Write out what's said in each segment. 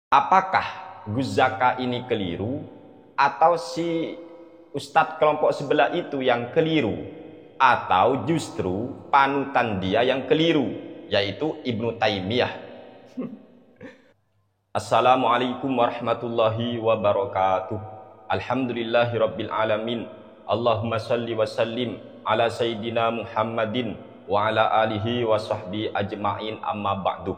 Apakah Gus Zaka ini keliru atau si ustadz kelompok sebelah itu yang keliru, atau justru panutan dia yang keliru, yaitu Ibnu Taimiyah? Assalamualaikum warahmatullahi wabarakatuh. Alhamdulillahirabbil alamin. Allahumma shalli wa sallim ala sayyidina Muhammadin wa ala alihi wa sahbihi ajma'in, amma ba'du.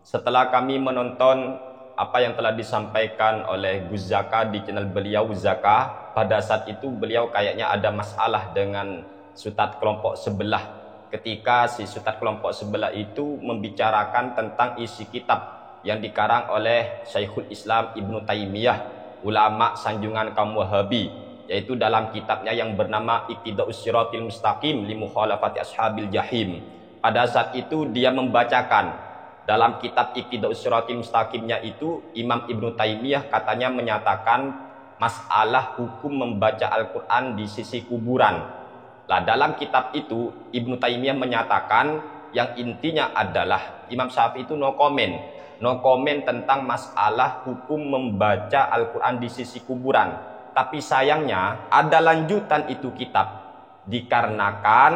Setelah kami menonton apa yang telah disampaikan oleh Gus Zaka di channel beliau Zaka, pada saat itu beliau kayaknya ada masalah dengan ustadz kelompok sebelah, ketika si ustadz kelompok sebelah itu membicarakan tentang isi kitab yang dikarang oleh Syekhul Islam Ibnu Taimiyah, ulama sanjungan kaum Wahabi, yaitu dalam kitabnya yang bernama Iqtida'us Shiratil Mustaqim li Mukhalafati Ashabil Jahim. Pada saat itu dia membacakan dalam kitab Iqtida'us Shiratil Mustaqimnya itu, Imam Ibnu Taimiyah katanya menyatakan masalah hukum membaca Al-Quran di sisi kuburan. Lah dalam kitab itu Ibnu Taimiyah menyatakan yang intinya adalah Imam Syafi'i itu no comment tentang masalah hukum membaca Al-Quran di sisi kuburan. Tapi sayangnya ada lanjutan itu kitab, dikarenakan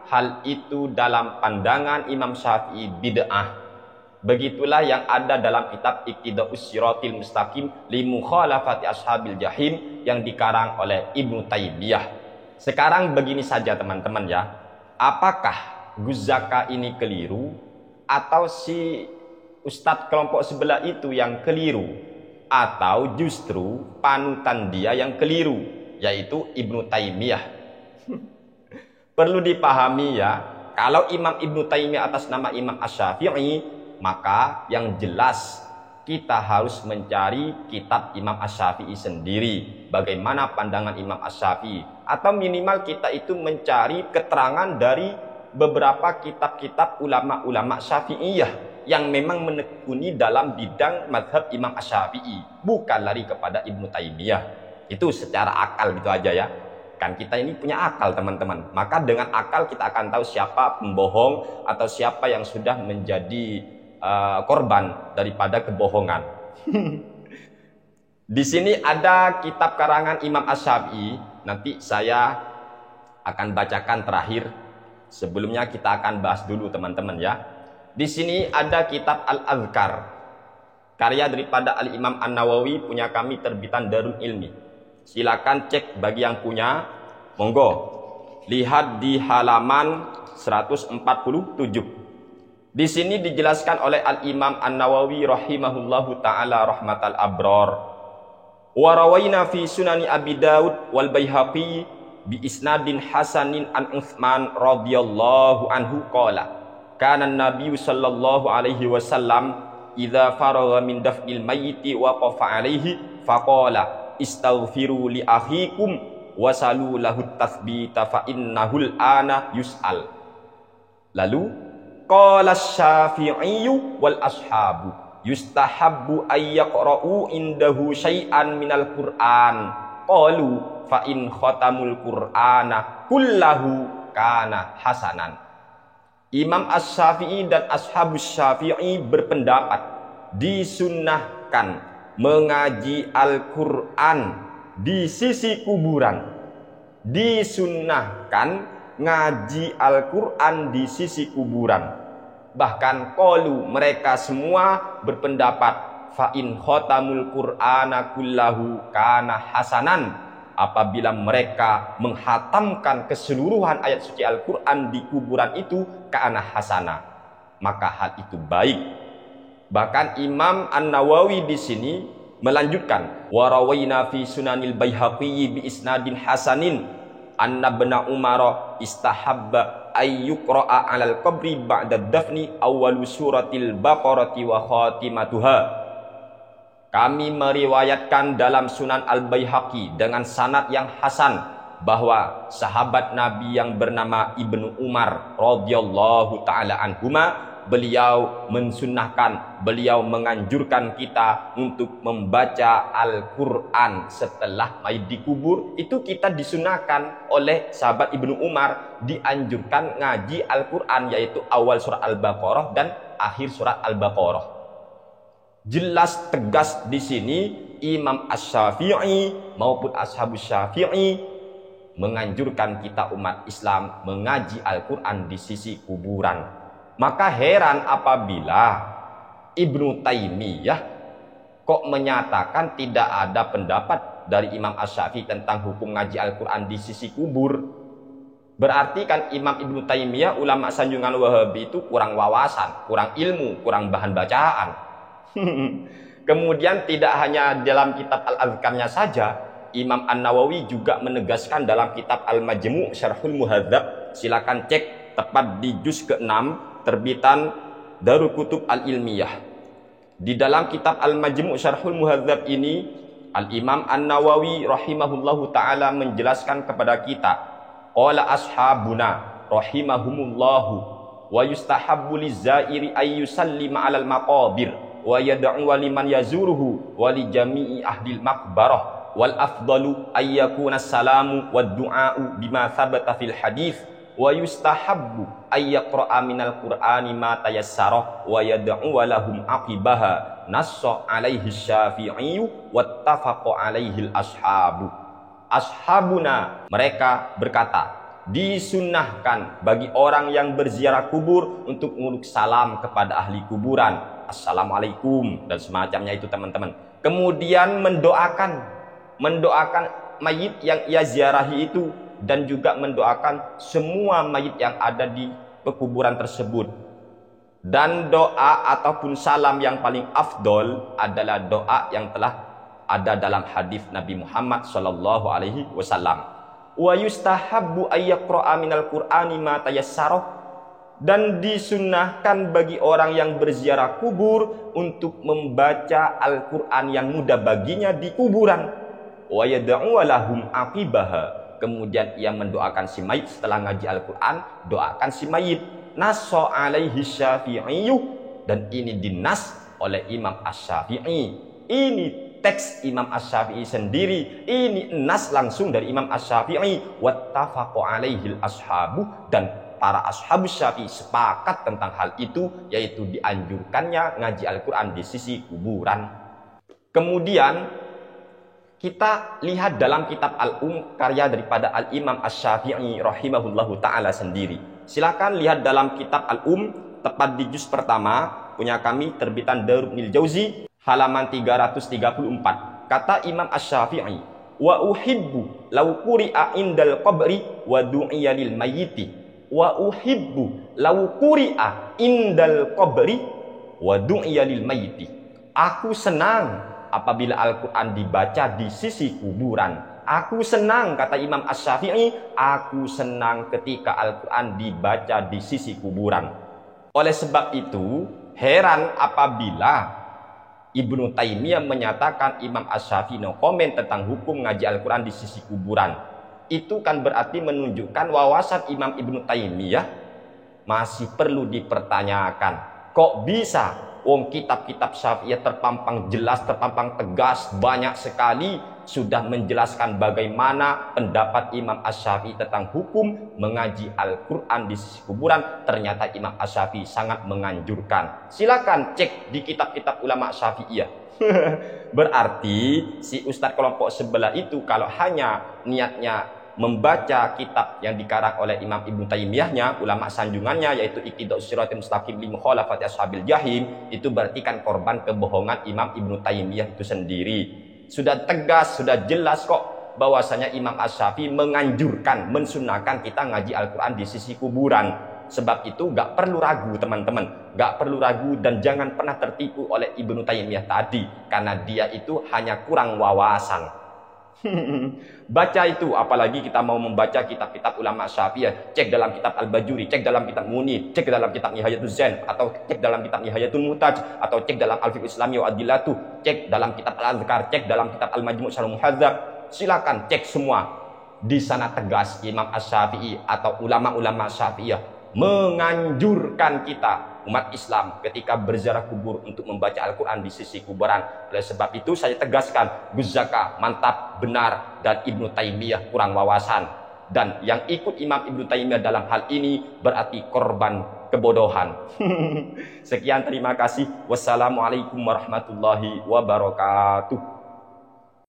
hal itu dalam pandangan Imam Syafi'i bid'ah. Begitulah yang ada dalam kitab Iqtida'us Shiratil Mustaqim li Mukhalafati Ashabil Jahim yang dikarang oleh Ibnu Taimiyah. Sekarang begini saja teman-teman ya, apakah Gus Zaka ini keliru atau si ustadz kelompok sebelah itu yang keliru, atau justru panutan dia yang keliru, yaitu Ibnu Taimiyah? Perlu dipahami ya, kalau Imam Ibnu Taimiyah atas nama Imam Asy-Syafi'i, maka yang jelas kita harus mencari kitab Imam Asy-Syafi'i sendiri, bagaimana pandangan Imam Asy-Syafi'i, atau minimal kita itu mencari keterangan dari beberapa kitab-kitab ulama-ulama Syafi'iyah yang memang menekuni dalam bidang mazhab Imam Asy-Syafi'i, bukan lari kepada Ibnu Taimiyah. Itu secara akal gitu aja ya. Kan kita ini punya akal teman-teman, maka dengan akal kita akan tahu siapa pembohong atau siapa yang sudah menjadi korban daripada kebohongan. Di sini ada kitab karangan Imam Asy-Syafi'i, nanti saya akan bacakan terakhir. Sebelumnya kita akan bahas dulu teman-teman ya. Di sini ada kitab Al-Azkar, karya daripada Al-Imam An-Nawawi, punya kami terbitan Darul Ilmi. Silakan cek bagi yang punya, monggo. Lihat di halaman 147. Di sini dijelaskan oleh Al-Imam An-Nawawi rahimahullahu taala rahmatal abrar. Wa rawaina fi sunani Abi Daud wal Baihaqi bi isnadin hasanin an Utsman radhiyallahu anhu qala kana an-nabiy sallallahu alaihi wasallam idza faragha min dafnil mayyiti waqafa alaihi faqala istaghfiru li akhikum wasalu lahu tathbita fa innahul ana yus'al. Lalu qala Syafi'i wal ashabu yustahabbu ay yaqra'u indahu syai'an minal Qur'an qalu fa in khatamul Qur'ana kullahu kana hasanan. Imam Asy-Syafi'i dan ashabus Syafi'i berpendapat disunnahkan mengaji Al-Qur'an di sisi kuburan. Disunnahkan ngaji Al-Quran di sisi kuburan. Bahkan qalu, mereka semua berpendapat fa in khatamul Qur'ana kullahu kana hasanan, apabila mereka menghatamkan keseluruhan ayat suci Al-Quran di kuburan itu kana hasana, maka hal itu baik. Bahkan Imam An-Nawawi di sini melanjutkan wa rawaina fi sunanil Baihaqi bi isnadin hasanin anna bena Umar istahabba ayyuqra'a 'alal qabri ba'da dafni awwalu suratil Baqarati wa khatimatuha. Kami meriwayatkan dalam Sunan Al-Baihaqi dengan sanad yang hasan bahwa sahabat Nabi yang bernama Ibnu Umar radhiyallahu taala anhuma, beliau mensunnahkan, beliau menganjurkan kita untuk membaca Al-Quran setelah mayit dikubur. Itu kita disunahkan oleh sahabat Ibnu Umar, dianjurkan ngaji Al-Quran, yaitu awal surat Al-Baqarah dan akhir surat Al-Baqarah. Jelas tegas di sini Imam Asy-Syafi'i maupun Ashabus Syafi'i menganjurkan kita umat Islam mengaji Al-Quran di sisi kuburan. Maka heran apabila Ibnu Taimiyah kok menyatakan tidak ada pendapat dari Imam Asy-Syafi'i tentang hukum ngaji Al-Quran di sisi kubur. Berarti kan Imam Ibnu Taimiyah, ulama sanjungan Wahabi itu kurang wawasan, kurang ilmu, kurang bahan bacaan. Kemudian tidak hanya dalam kitab Al-Azkarnya saja, Imam An-Nawawi juga menegaskan dalam kitab Al-Majmu' Syarhul Muhadzab. Silakan cek tepat di juz ke-6 terbitan Darul Kutub Al-Ilmiyah. Di dalam kitab Al-Majmu' Syarhul Muhadzab ini, Al-Imam An-Nawawi rahimahullahu ta'ala menjelaskan kepada kita, qala ashabuna rahimahumullahu wa yustahabbu lizairi ayyusallima 'alal maqabir wa yad'u liman yazuruhu wa li jami'i ahlil maqbarah wal afdalu ayyakuna salamu wad du'a'u bima thabata fil hadits wa yustahabbu ayyaqra'a minal qur'ani ma tayassara wa yad'u lahum aqibaha nassa 'alaihi Syafi'i wattafaqa 'alaihi al-ashabu. Ashabuna, mereka berkata, disunnahkan bagi orang yang berziarah kubur untuk menguluk salam kepada ahli kuburan, assalamualaikum dan semacamnya itu teman-teman. Kemudian mendoakan mayit yang ia ziarahi itu, dan juga mendoakan semua mayit yang ada di pekuburan tersebut. Dan doa ataupun salam yang paling afdol adalah doa yang telah ada dalam hadis Nabi Muhammad sallallahu alaihi wasallam. Wa yustahabbu ayyaqra'a minal Qur'ani ma tayassara, dan disunnahkan bagi orang yang berziarah kubur untuk membaca Al-Qur'an yang mudah baginya di kuburan. Wa yad'u lahum aqibaha, kemudian ia mendoakan si mayit setelah ngaji Al-Qur'an, doakan si mayit. Nassa 'alaihi Syafi'i, dan ini dinas oleh Imam Asy-Syafi'i. Ini teks Imam Asy-Syafi'i sendiri, ini nas langsung dari Imam Asy-Syafi'i. Wattafaqu 'alaihi al-ashabu, dan para ashabus Syafi'i sepakat tentang hal itu, yaitu dianjurkannya ngaji Al-Qur'an di sisi kuburan. Kemudian kita lihat dalam kitab karya daripada Al-Imam Asy-Syafi'i rahimahullahu ta'ala sendiri. Silakan lihat dalam kitab tepat di juz pertama punya kami terbitan Darul Jauzi, halaman 334. Kata Imam Asy-Syafi'i, wa uhibbu law quri'a indal qabri wa du'iya lil mayyiti. Wa uhibbu law quri'a indal qabri wa du'iya lil mayyiti. Aku senang apabila Al-Qur'an dibaca di sisi kuburan. Aku senang, kata Imam Asy-Syafi'i, aku senang ketika Al-Qur'an dibaca di sisi kuburan. Oleh sebab itu, heran apabila Ibnu Taimiyah menyatakan Imam Asy-Syafi'i no komen tentang hukum ngaji Al-Quran di sisi kuburan. Itu kan berarti menunjukkan wawasan Imam Ibnu Taimiyah masih perlu dipertanyakan. Kok bisa wong kitab-kitab Syafi'iyah terpampang jelas, terpampang tegas, banyak sekali sudah menjelaskan bagaimana pendapat Imam Asy-Syafi'i tentang hukum mengaji Al-Quran di sisi kuburan. Ternyata Imam Asy-Syafi'i sangat menganjurkan. Silakan cek di kitab-kitab ulama Syafi'iyah. Berarti si ustadz kelompok sebelah itu kalau hanya niatnya membaca kitab yang dikarang oleh Imam Ibnu Taimiyahnya, ulama sanjungannya, yaitu Iqtida'us Shiratal Mustaqim li Mukhalafati Ashabil Jahim, itu berarti kan korban kebohongan Imam Ibnu Taimiyah itu sendiri. Sudah tegas, sudah jelas kok bahwasanya Imam Asy-Syafi'i menganjurkan, mensunahkan kita ngaji Al-Quran di sisi kuburan. Sebab itu gak perlu ragu teman-teman, gak perlu ragu, dan jangan pernah tertipu oleh Ibnu Taimiyah tadi, karena dia itu hanya kurang wawasan. Baca itu, apalagi kita mau membaca kitab-kitab ulama Syafi'iyah, cek dalam kitab Al-Bajuri, cek dalam kitab Munir, cek dalam kitab Nihayatul Zain, atau cek dalam kitab Nihayatul Muhtaj, atau cek dalam Al-Fiqh Islami wa Adillatuh, cek dalam kitab Al-Azkar, cek dalam kitab Al-Majmu' Syarhul Muhadzab. Silakan cek semua. Di sana tegas Imam Asy-Syafi'i atau ulama-ulama Syafi'iyah menganjurkan kita umat Islam ketika berziarah kubur untuk membaca Al-Quran di sisi kuburan. Oleh sebab itu saya tegaskan, Gus Zaka mantap, benar, dan Ibnu Taimiyah kurang wawasan. dan yang ikut Imam Ibnu Taimiyah dalam hal ini berarti korban kebodohan. Sekian, terima kasih. Wassalamualaikum warahmatullahi wabarakatuh.